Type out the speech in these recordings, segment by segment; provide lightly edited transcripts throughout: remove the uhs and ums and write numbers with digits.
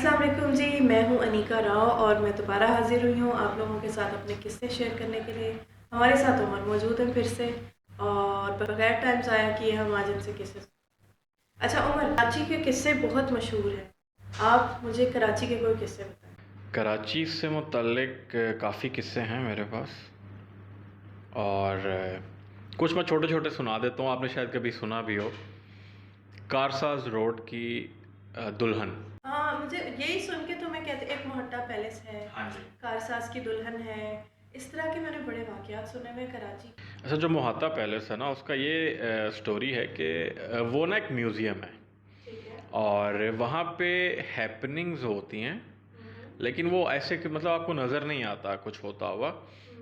अस्सलाम वालेकुम जी, मैं हूँ अनीका राव और मैं दोबारा हाज़िर हुई हूँ आप लोगों के साथ अपने किस्से शेयर करने के लिए। हमारे साथ उमर मौजूद हैं फिर से और बगैर टाइम ज़ाया किए हम आज इनसे किस्से। अच्छा उमर, कराची के किस्से बहुत मशहूर हैं, आप मुझे कराची के कोई किस्से बताएं। कराची से मुतल्लिक काफ़ी किस्से हैं मेरे पास। और कुछ मैं छोटे छोटे सुना देता हूँ, आपने शायद कभी सुना भी हो। कारसाज रोड की दुल्हन। हाँ, मुझे यही सुन के तो मैं कहती एक मोहट्टा पैलेस है, हाँ जी। कारसाज की दुल्हन है, इस तरह के मैंने बड़े वाक़यात सुने हुए कराची। अच्छा, जो मोहत्ता पैलेस है ना, उसका ये स्टोरी है कि वो ना एक म्यूज़ियम है ठीक है। और वहाँ पे हैपनिंग्स होती हैं, लेकिन वो ऐसे कि मतलब आपको नज़र नहीं आता कुछ होता हुआ।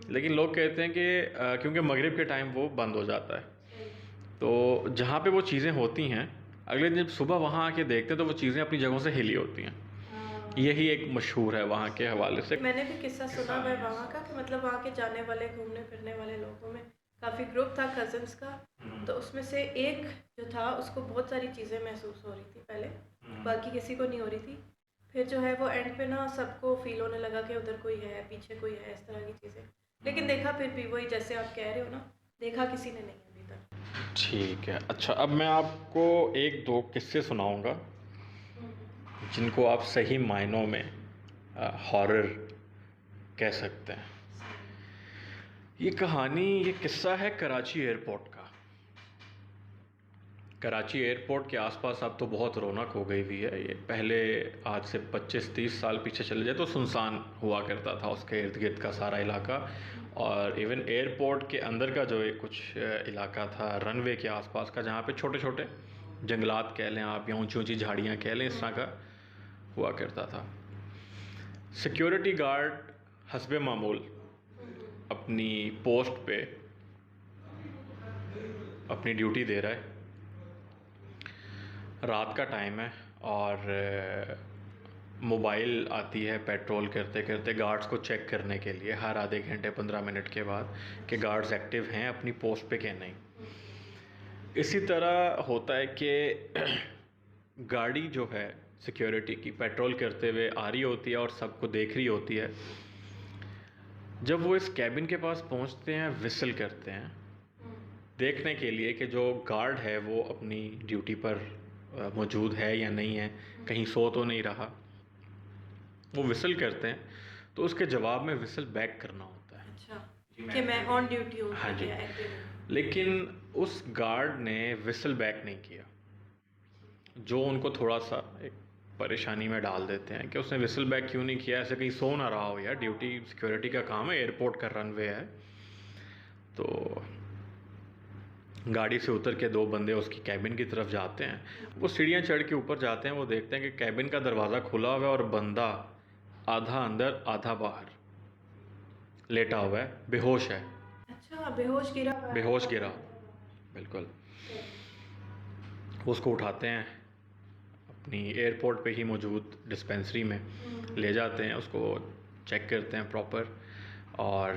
लेकिन लोग कहते हैं कि क्योंकि मगरिब के टाइम वो बंद हो जाता है, सही। तो जहाँ पे वो चीज़ें होती हैं, अगले दिन जब सुबह वहाँ आके देखते हैं तो वो चीज़ें अपनी जगहों से हिली होती हैं। हाँ। यही एक मशहूर है वहाँ के हवाले से। मैंने भी किस्सा सुना हुआ है वहाँ का कि मतलब वहाँ के जाने वाले घूमने फिरने वाले लोगों में काफ़ी ग्रुप था कज़न्स का, तो उसमें से एक जो था उसको बहुत सारी चीज़ें महसूस हो रही थी पहले, बाकी किसी को नहीं हो रही थी। फिर जो है वो एंड पे ना सबको फील होने लगा कि उधर कोई है, पीछे कोई है, इस तरह की चीज़ें। लेकिन देखा फिर भी वही जैसे आप कह रहे हो ना, देखा किसी ने नहीं अभी तक। ठीक है, अच्छा अब मैं आपको एक दो किस्से सुनाऊँगा जिनको आप सही मायनों में हॉरर कह सकते हैं। ये किस्सा है कराची एयरपोर्ट का। कराची एयरपोर्ट के आसपास अब तो बहुत रौनक हो गई हुई है। ये पहले आज से 25-30 साल पीछे चले जाए तो सुनसान हुआ करता था उसके इर्द गिर्द का सारा इलाका। और इवन एयरपोर्ट के अंदर का जो एक कुछ इलाका था रनवे के आसपास का, जहाँ पे छोटे छोटे जंगलात कह लें आप या ऊंची ऊंची झाड़ियाँ कह लें, इस तरह का हुआ करता था। सिक्योरिटी गार्ड हस्बे मामूल अपनी पोस्ट पे अपनी ड्यूटी दे रहा है। रात का टाइम है और मोबाइल आती है पेट्रोल करते करते गार्ड्स को चेक करने के लिए हर आधे घंटे 15 मिनट के बाद कि गार्ड्स एक्टिव हैं अपनी पोस्ट पे कि नहीं। इसी तरह होता है कि गाड़ी जो है सिक्योरिटी की पेट्रोल करते हुए आ रही होती है और सबको देख रही होती है। जब वो इस कैबिन के पास पहुंचते हैं, विसल करते हैं देखने के लिए कि जो गार्ड है वो अपनी ड्यूटी पर मौजूद है या नहीं है, कहीं सो तो नहीं रहा। वो विसल करते हैं तो उसके जवाब में विसल बैक करना होता है। अच्छा कि मैं ऑन ड्यूटी हूँ, हाँ जी। एक्टिव हूँ। लेकिन उस गार्ड ने विसल बैक नहीं किया, जो उनको थोड़ा सा एक परेशानी में डाल देते हैं कि उसने विसल बैक क्यों नहीं किया। ऐसे कहीं सो ना रहा हो यार, ड्यूटी सिक्योरिटी का काम है, एयरपोर्ट का रनवे है। तो गाड़ी से उतर के दो बंदे उसकी कैबिन की तरफ जाते हैं। वो सीढ़ियाँ चढ़ के ऊपर जाते हैं, वो देखते हैं कि कैबिन का दरवाज़ा खुला हुआ है और बंदा आधा अंदर आधा बाहर लेटा हुआ है, बेहोश है। अच्छा, बेहोश गिरा हुआ है। बेहोश गिरा, बिल्कुल। उसको उठाते हैं, अपनी एयरपोर्ट पे ही मौजूद डिस्पेंसरी में ले जाते हैं, उसको चेक करते हैं प्रॉपर। और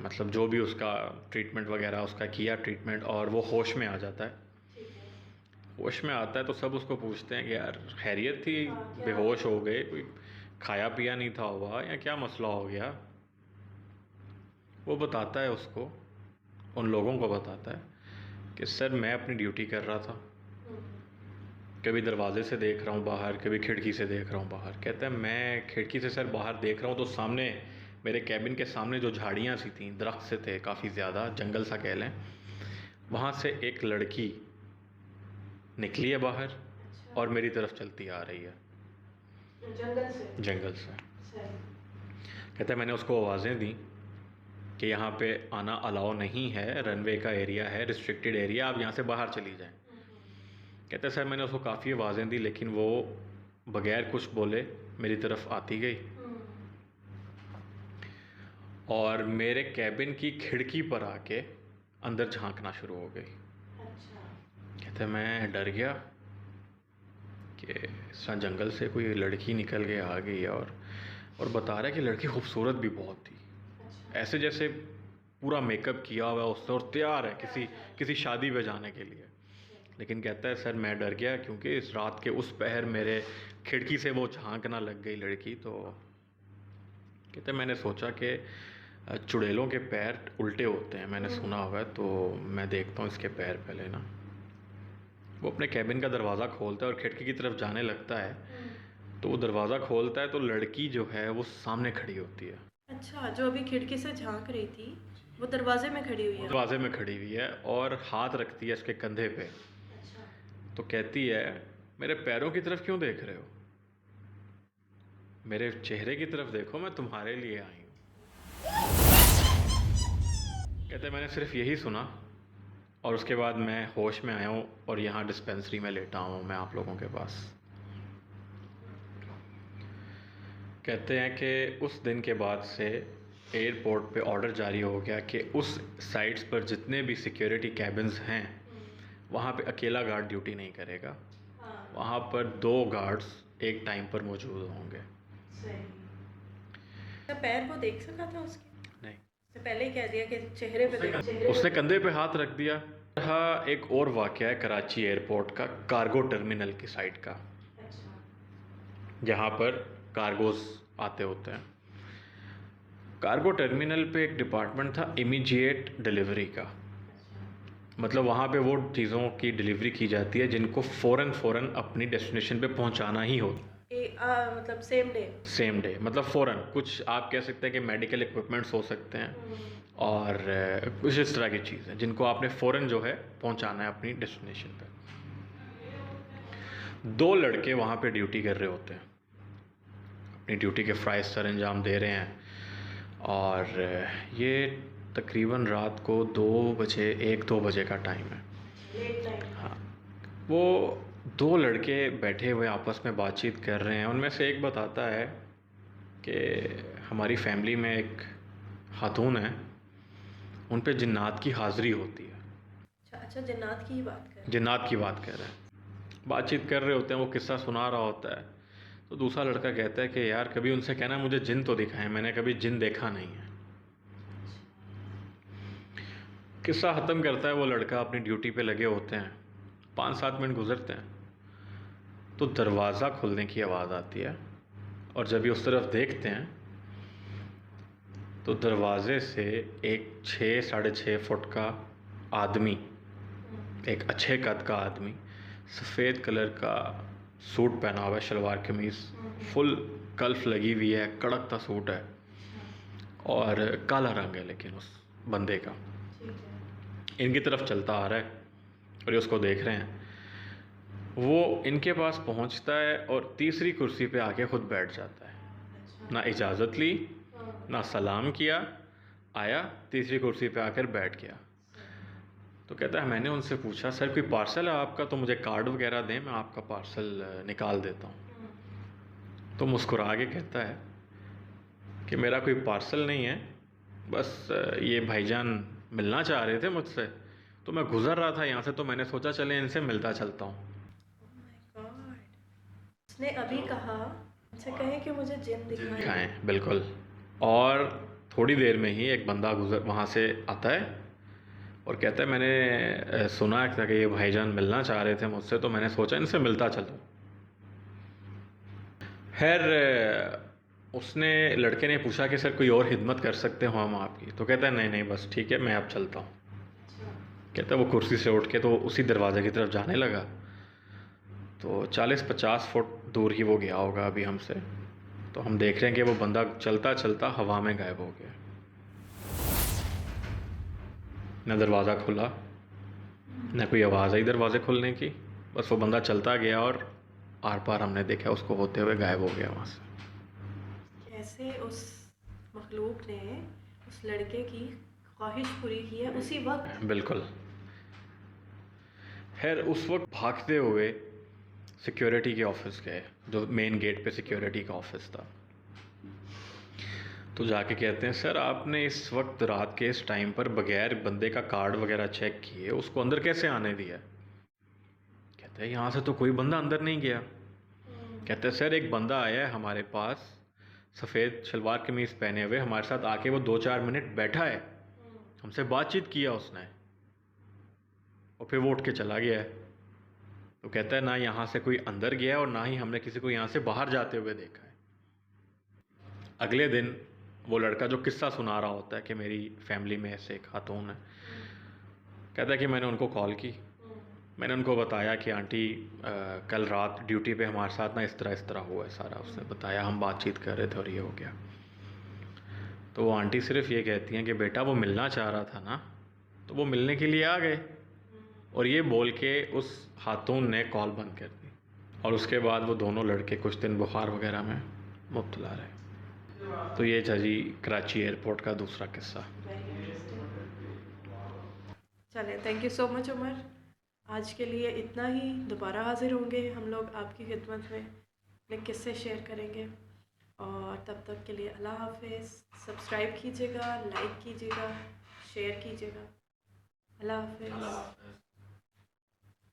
मतलब जो भी उसका ट्रीटमेंट वगैरह उसका किया ट्रीटमेंट, और वो होश में आ जाता है। होश में आता है तो सब उसको पूछते हैं कि यार खैरियत थी, बेहोश हो गए, कोई खाया पिया नहीं था हुआ या क्या मसला हो गया। वो बताता है उसको, उन लोगों को बताता है कि सर मैं अपनी ड्यूटी कर रहा था, कभी दरवाजे से देख रहा हूँ बाहर, कभी खिड़की से देख रहा हूँ बाहर। कहता है मैं खिड़की से सर बाहर देख रहा हूँ तो सामने मेरे कैबिन के सामने जो झाड़ियाँ सी थी, दरख्त से थे काफ़ी ज़्यादा, जंगल सा कह लें, वहाँ से एक लड़की निकली है बाहर और मेरी तरफ चलती आ रही है जंगल से। कहता है मैंने उसको आवाज़ें दी कि यहाँ पे आना अलाउ नहीं है, रनवे का एरिया है, रिस्ट्रिक्टेड एरिया, आप यहाँ से बाहर चली जाएं। कहते सर मैंने उसको काफ़ी आवाज़ें दी लेकिन वो बगैर कुछ बोले मेरी तरफ आती गई और मेरे कैबिन की खिड़की पर आके अंदर झांकना शुरू हो गई। कहते मैं डर गया कि इस तरह जंगल से कोई लड़की निकल के आ गई है, और बता रहा है कि लड़की खूबसूरत भी बहुत थी, ऐसे जैसे पूरा मेकअप किया हुआ है उसने और तैयार है किसी शादी में जाने के लिए। लेकिन कहता है सर मैं डर गया क्योंकि इस रात के उस पहर मेरे खिड़की से वो झांकना लग गई लड़की। तो कहते मैंने सोचा कि चुड़ैलों के पैर उल्टे होते हैं, मैंने सुना हुआ है, तो मैं देखता हूँ इसके पैर पहले ना। वो अपने कैबिन का दरवाज़ा खोलता है और खिड़की की तरफ जाने लगता है। तो वो दरवाज़ा खोलता है तो लड़की जो है वो सामने खड़ी होती है। अच्छा, जो अभी खिड़की से झांक रही थी वो दरवाजे में खड़ी हुई है। दरवाजे में खड़ी हुई है और हाथ रखती है इसके कंधे पे। अच्छा। तो कहती है मेरे पैरों की तरफ क्यों देख रहे हो, मेरे चेहरे की तरफ देखो, मैं तुम्हारे लिए आई हूँ। कहते मैंने सिर्फ यही सुना और उसके बाद मैं होश में आया हूँ और यहाँ डिस्पेंसरी में लेटा हूँ मैं आप लोगों के पास। कहते हैं कि उस दिन के बाद से एयरपोर्ट पे ऑर्डर जारी हो गया कि उस साइट्स पर जितने भी सिक्योरिटी कैबिन्स हैं वहाँ पे अकेला गार्ड ड्यूटी नहीं करेगा, वहाँ पर 2 गार्ड्स एक टाइम पर मौजूद होंगे। तो पैर वो देख सका था उसके? नहीं, तो पहले ही कह दिया कि चेहरे पे देखो। उसने कंधे पे हाथ रख दिया। हाँ, एक और वाक़या है कराची एयरपोर्ट का, कार्गो टर्मिनल की साइड का, जहाँ पर कार्गोज आते होते हैं। कार्गो टर्मिनल पे एक डिपार्टमेंट था इमीडिएट डिलीवरी का। मतलब वहाँ पे वो चीज़ों की डिलीवरी की जाती है जिनको फ़ौरन अपनी डेस्टिनेशन पे पहुँचाना ही होता है। मतलब सेम डे, मतलब फ़ौरन। कुछ आप कह सकते हैं कि मेडिकल इक्विपमेंट्स हो सकते हैं और कुछ इस तरह की चीज़ें जिनको आपने फ़ौरन जो है पहुँचाना है अपनी डेस्टिनेशन पे। 2 लड़के वहाँ पे ड्यूटी कर रहे होते हैं, अपनी ड्यूटी के फ़राइज़ सर अंजाम दे रहे हैं और ये तकरीबन रात को 2 बजे 1-2 बजे का टाइम है। हाँ, वो 2 लड़के बैठे हुए आपस में बातचीत कर रहे हैं। उनमें से एक बताता है कि हमारी फैमिली में एक खातून है, उन पे जिन्नात की हाज़िरी होती है। अच्छा, जिन्नात की ही बात कर जिन्नात की बात कर रहे हैं, बातचीत कर रहे होते हैं, वो किस्सा सुना रहा होता है। तो दूसरा लड़का कहता है कि यार कभी उनसे कहना मुझे जिन तो दिखाएं, मैंने कभी जिन देखा नहीं है। किस्सा ख़त्म करता है वो लड़का, अपनी ड्यूटी पे लगे होते हैं। 5-7 मिनट गुजरते हैं तो दरवाज़ा खुलने की आवाज़ आती है और जब ये उस तरफ देखते हैं तो दरवाज़े से एक 6-6.5 फुट का आदमी, एक अच्छे कद का आदमी, सफ़ेद कलर का सूट पहना हुआ है, शलवार कमीज़, फुल कल्फ लगी हुई है, कड़कता सूट है और काला रंग है लेकिन उस बंदे का, इनकी तरफ चलता आ रहा है और ये उसको देख रहे हैं। वो इनके पास पहुंचता है और तीसरी कुर्सी पे आके ख़ुद बैठ जाता है। ना इजाज़त ली, ना सलाम किया, आया तीसरी कुर्सी पे आकर बैठ गया। तो कहता है मैंने उनसे पूछा सर कोई पार्सल है आपका, तो मुझे कार्ड वगैरह दें, मैं आपका पार्सल निकाल देता हूँ। तो मुस्कुरा के कहता है कि मेरा कोई पार्सल नहीं है, बस ये भाईजान मिलना चाह रहे थे मुझसे, तो मैं गुज़र रहा था यहाँ से, तो मैंने सोचा चले इनसे मिलता चलता हूँ। उसने अभी कहा उनसे कहें कि मुझे जिन दिखाएं, बिल्कुल। और थोड़ी देर में ही एक बंदा वहाँ से आता है और कहता है मैंने सुना था कि ये भाईजान मिलना चाह रहे थे मुझसे, तो मैंने सोचा इनसे मिलता चलूं। खैर उसने लड़के ने पूछा कि सर कोई और खिदमत कर सकते हो हम आपकी, तो कहता है नहीं बस ठीक है, मैं अब चलता हूँ। कहता है वो कुर्सी से उठ के तो उसी दरवाज़े की तरफ जाने लगा। तो 40-50 फुट दूर ही वो गया होगा अभी हमसे। तो हम देख रहे हैं कि वो बंदा चलता चलता हवा में गायब हो गया। न दरवाज़ा खुला, न कोई आवाज़ आई दरवाज़े खुलने की, बस वो बंदा चलता गया और आर पार हमने देखा उसको होते हुए गायब हो गया वहाँ से। कैसे उस मखलूक ने उस लड़के की ख्वाहिश पूरी की है उसी वक्त। बिल्कुल। खैर उस वक्त भागते हुए सिक्योरिटी के ऑफिस गए, जो मेन गेट पे सिक्योरिटी का ऑफिस था। तो जाके कहते हैं सर आपने इस वक्त रात के इस टाइम पर बगैर बंदे का कार्ड वगैरह चेक किए उसको अंदर कैसे आने दिया? कहते हैं यहाँ से तो कोई बंदा अंदर नहीं गया। कहते हैं सर एक बंदा आया है हमारे पास, सफ़ेद शलवार कमीज़ पहने हुए, हमारे साथ आके वो 2-4 मिनट बैठा है, हमसे बातचीत किया उसने और फिर वो उठ के चला गया है। तो कहता है ना यहाँ से कोई अंदर गया और ना ही हमने किसी को यहाँ से बाहर जाते हुए देखा है। अगले दिन वो लड़का जो किस्सा सुना रहा होता है कि मेरी फैमिली में ऐसे एक खातून है, कहता है कि मैंने उनको कॉल की, मैंने उनको बताया कि आंटी कल रात ड्यूटी पे हमारे साथ ना इस तरह हुआ है सारा। उसने बताया, हम बातचीत कर रहे थे और ये हो गया। तो वो आंटी सिर्फ ये कहती हैं कि बेटा वो मिलना चाह रहा था ना, तो वो मिलने के लिए आ गए। और ये बोल के उस खातून ने कॉल बंद कर दी और उसके बाद वो दोनों लड़के कुछ दिन बुखार वगैरह में मुब्तला रहे। तो ये था जी कराची एयरपोर्ट का दूसरा किस्सा। चलें, thank you so much Umar. आज के लिए इतना ही। दोबारा हाज़िर होंगे हम लोग आपकी खिदमत में, अपने किस्से शेयर करेंगे। और तब तक के लिए अल्लाह हाफ़िज़। सब्सक्राइब कीजिएगा, लाइक कीजिएगा, शेयर कीजिएगा। अल्लाह हाफ़िज़।